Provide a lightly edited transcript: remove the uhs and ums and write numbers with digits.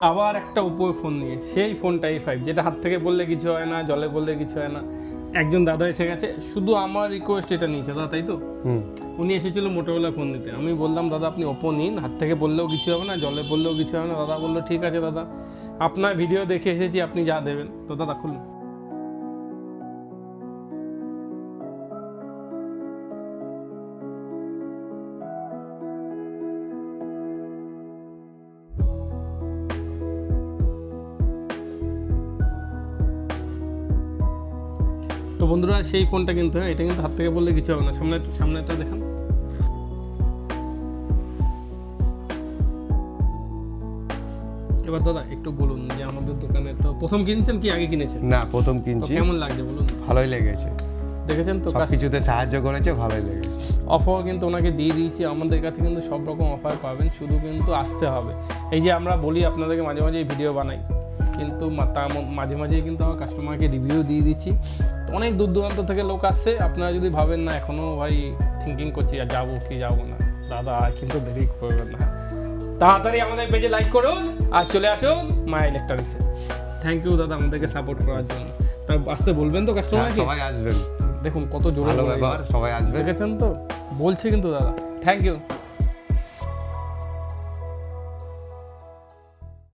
আবার একটা Oppo phone নিয়ে, সেই ফোনটা A5, যেটা হাত থেকে বললে কিছু হয় না, জলে বললে কিছু হয় না। একজন দাদা এসে গেছে, শুধু আমার রিকোয়েস্ট এটা নিয়েছে দাদা, তাই তো? উনি এসেছিল মোটোরোলা ফোন নিতে। আমি বললাম দাদা আপনি ওপো নিন, হাত থেকে বললেও কিছু হবে না, জলে বললেও কিছু হবে না। দাদা বললো ঠিক আছে দাদা, আপনার ভিডিও দেখে এসেছি, আপনি যা দেবেন। তো দাদা খুলুন। তো বন্ধুরা, সেই ফোনটা কিন্তু, হ্যাঁ, এটা কিন্তু হাত থেকে বললে কিছু হবে না। সামনেটা দেখান। এবার দাদা একটু বলুন যে আমাদের দোকানে তো প্রথম কিনছেন কি আগে কিনেছেন? না, প্রথম তো কিনছি। কেমন লাগছে বলুন? ভালোই লেগেছে, দেখেছেন তো সব কিছুতে সাহায্য করেছে, ভালোই লেগেছে। অফার কিন্তু ওনাকে দিয়ে দিয়েছি। আমাদের কাছে কিন্তু সব রকম অফার পাবেন, শুধু কিন্তু আসতে হবে। এই যে আমরা বলি আপনাদেরকে মাঝে মাঝে ভিডিও বানাই, কিন্তু মাঝে মাঝেই কিন্তু আমার কাস্টমারকে রিভিউ দিয়ে দিচ্ছি। তো অনেক দূর দূরান্ত থেকে লোক আসছে। আপনারা যদি ভাবেন না এখনও ভাই থিঙ্কিং করছি আর যাবো কি যাবো না, দাদা কিন্তু দেরি করবেন না, তাড়াতাড়ি আমাদের পেজে লাইক করুন আর চলে আসুন মা ইলেকট্রনিক্সে। থ্যাংক ইউ দাদা আমাদেরকে সাপোর্ট করার জন্য। তা আসতে বলবেন তো কাস্টমারকে? সবাই আসবেন, দেখুন কত জোরে ভালো ব্যাপার, সবাই আসবেন। দেখেছেন তো, বলছে কিন্তু দাদা। Thank you.